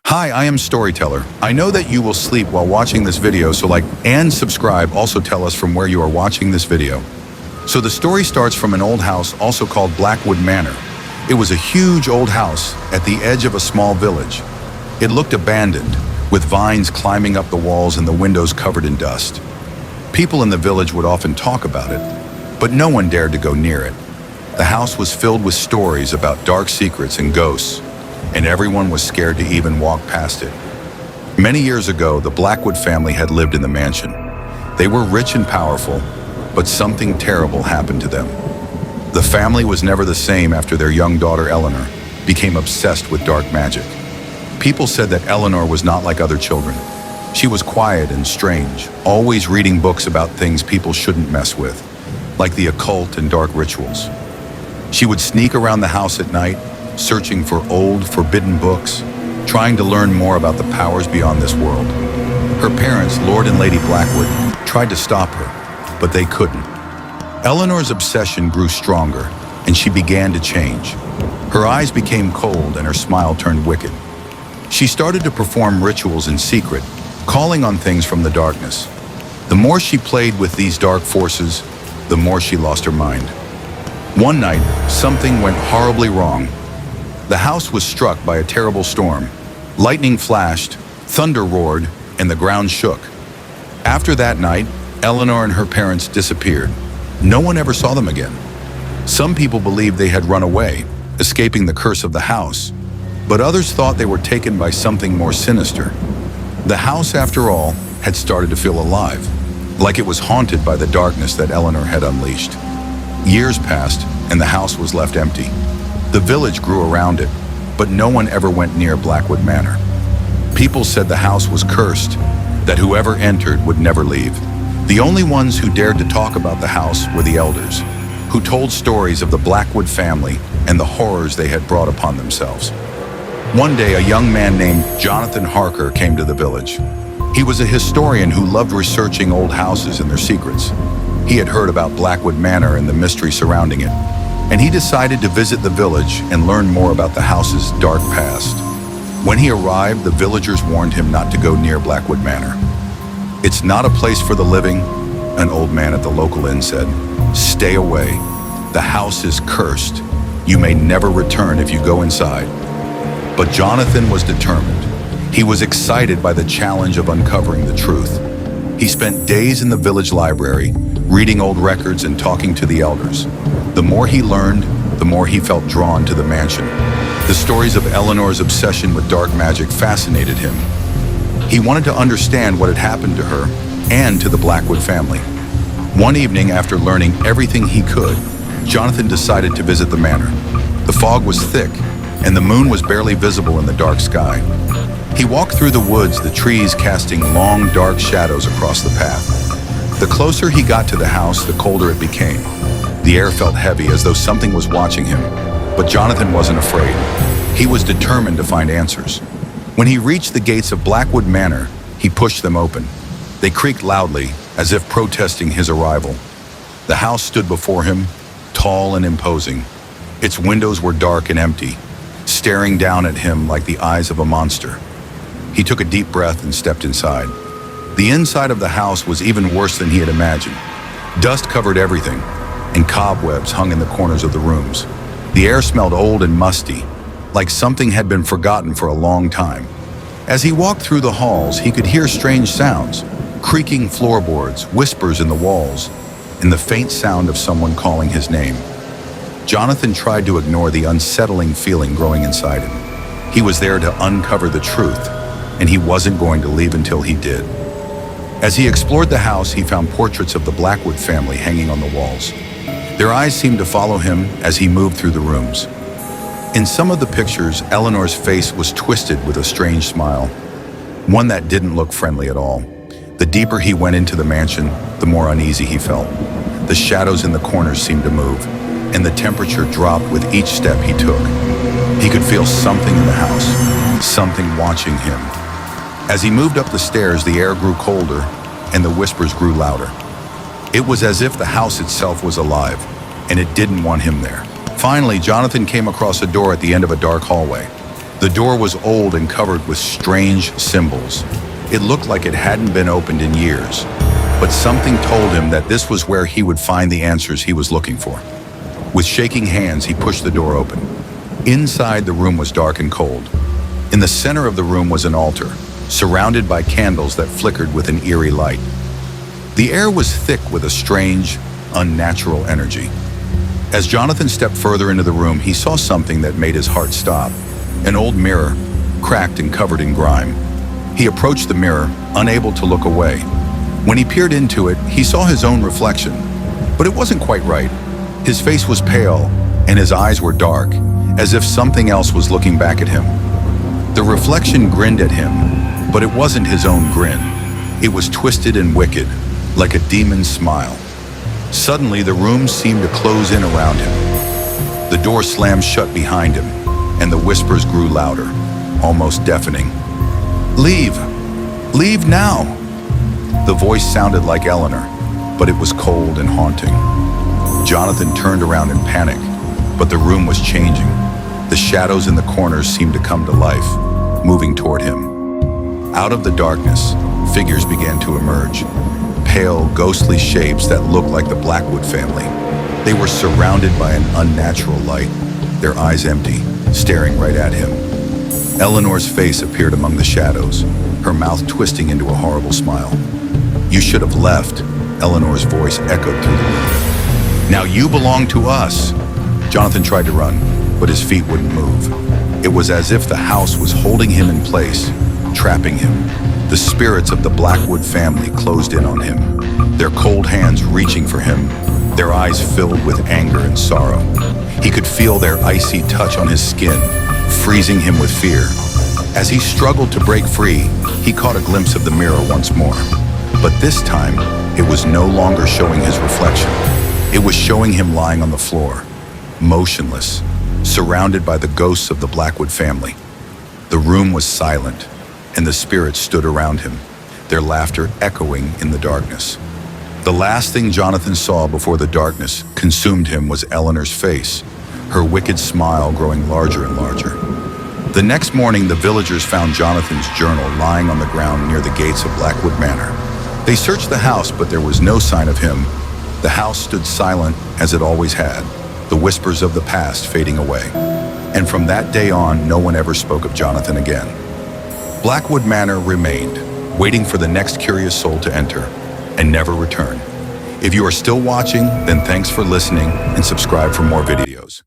Hi, I am Storyteller. I know that you will sleep while watching this video, so like and subscribe. Also tell us from where you are watching this video. So the story starts from an old house also called Blackwood Manor. It was a huge old house at the edge of a small village. It looked abandoned, with vines climbing up the walls and the windows covered in dust. People in the village would often talk about it, but no one dared to go near it. The house was filled with stories about dark secrets and ghosts, and everyone was scared to even walk past it. Many years ago, the Blackwood family had lived in the mansion. They were rich and powerful, but something terrible happened to them. The family was never the same after their young daughter Eleanor became obsessed with dark magic. People said that Eleanor was not like other children. She was quiet and strange, always reading books about things people shouldn't mess with, like the occult and dark rituals. She would sneak around the house at night, searching for old, forbidden books, trying to learn more about the powers beyond this world. Her parents, Lord and Lady Blackwood, tried to stop her, but they couldn't. Eleanor's obsession grew stronger, and she began to change. Her eyes became cold and her smile turned wicked. She started to perform rituals in secret, calling on things from the darkness. The more she played with these dark forces, the more she lost her mind. One night, something went horribly wrong. The house was struck by a terrible storm. Lightning flashed, thunder roared, and the ground shook. After that night, Eleanor and her parents disappeared. No one ever saw them again. Some people believed they had run away, escaping the curse of the house, but others thought they were taken by something more sinister. The house, after all, had started to feel alive, like it was haunted by the darkness that Eleanor had unleashed. Years passed, and the house was left empty. The village grew around it, but no one ever went near Blackwood Manor. People said the house was cursed, that whoever entered would never leave. The only ones who dared to talk about the house were the elders, who told stories of the Blackwood family and the horrors they had brought upon themselves. One day, a young man named Jonathan Harker came to the village. He was a historian who loved researching old houses and their secrets. He had heard about Blackwood Manor and the mystery surrounding it, and he decided to visit the village and learn more about the house's dark past. When he arrived, the villagers warned him not to go near Blackwood Manor. "It's not a place for the living," an old man at the local inn said. "Stay away. The house is cursed. You may never return if you go inside." But Jonathan was determined. He was excited by the challenge of uncovering the truth. He spent days in the village library, reading old records and talking to the elders. The more he learned, the more he felt drawn to the mansion. The stories of Eleanor's obsession with dark magic fascinated him. He wanted to understand what had happened to her and to the Blackwood family. One evening, after learning everything he could, Jonathan decided to visit the manor. The fog was thick, and the moon was barely visible in the dark sky. He walked through the woods, the trees casting long, dark shadows across the path. The closer he got to the house, the colder it became. The air felt heavy, as though something was watching him, but Jonathan wasn't afraid. He was determined to find answers. When he reached the gates of Blackwood Manor, he pushed them open. They creaked loudly, as if protesting his arrival. The house stood before him, tall and imposing. Its windows were dark and empty, staring down at him like the eyes of a monster. He took a deep breath and stepped inside. The inside of the house was even worse than he had imagined. Dust covered everything, and cobwebs hung in the corners of the rooms. The air smelled old and musty, like something had been forgotten for a long time. As he walked through the halls, he could hear strange sounds, creaking floorboards, whispers in the walls, and the faint sound of someone calling his name. Jonathan tried to ignore the unsettling feeling growing inside him. He was there to uncover the truth, and he wasn't going to leave until he did. As he explored the house, he found portraits of the Blackwood family hanging on the walls. Their eyes seemed to follow him as he moved through the rooms. In some of the pictures, Eleanor's face was twisted with a strange smile, one that didn't look friendly at all. The deeper he went into the mansion, the more uneasy he felt. The shadows in the corners seemed to move, and the temperature dropped with each step he took. He could feel something in the house, something watching him. As he moved up the stairs, the air grew colder, and the whispers grew louder. It was as if the house itself was alive, and it didn't want him there. Finally, Jonathan came across a door at the end of a dark hallway. The door was old and covered with strange symbols. It looked like it hadn't been opened in years, but something told him that this was where he would find the answers he was looking for. With shaking hands, he pushed the door open. Inside, the room was dark and cold. In the center of the room was an altar, surrounded by candles that flickered with an eerie light. The air was thick with a strange, unnatural energy. As Jonathan stepped further into the room, he saw something that made his heart stop. An old mirror, cracked and covered in grime. He approached the mirror, unable to look away. When he peered into it, he saw his own reflection, but it wasn't quite right. His face was pale, and his eyes were dark, as if something else was looking back at him. The reflection grinned at him, but it wasn't his own grin. It was twisted and wicked, like a demon's smile. Suddenly, the room seemed to close in around him. The door slammed shut behind him, and the whispers grew louder, almost deafening. "Leave! Leave now!" The voice sounded like Eleanor, but it was cold and haunting. Jonathan turned around in panic, but the room was changing. The shadows in the corners seemed to come to life, moving toward him. Out of the darkness, figures began to emerge. Pale, ghostly shapes that looked like the Blackwood family. They were surrounded by an unnatural light, their eyes empty, staring right at him. Eleanor's face appeared among the shadows, her mouth twisting into a horrible smile. "You should have left," Eleanor's voice echoed through the room. "Now you belong to us." Jonathan tried to run, but his feet wouldn't move. It was as if the house was holding him in place, trapping him. The spirits of the Blackwood family closed in on him, their cold hands reaching for him, their eyes filled with anger and sorrow. He could feel their icy touch on his skin, freezing him with fear. As he struggled to break free, he caught a glimpse of the mirror once more. But this time, it was no longer showing his reflection. It was showing him lying on the floor, motionless, surrounded by the ghosts of the Blackwood family. The room was silent, and the spirits stood around him, their laughter echoing in the darkness. The last thing Jonathan saw before the darkness consumed him was Eleanor's face, her wicked smile growing larger and larger. The next morning, the villagers found Jonathan's journal lying on the ground near the gates of Blackwood Manor. They searched the house, but there was no sign of him. The house stood silent as it always had, the whispers of the past fading away. And from that day on, no one ever spoke of Jonathan again. Blackwood Manor remained, waiting for the next curious soul to enter and never return. If you are still watching, then thanks for listening and subscribe for more videos.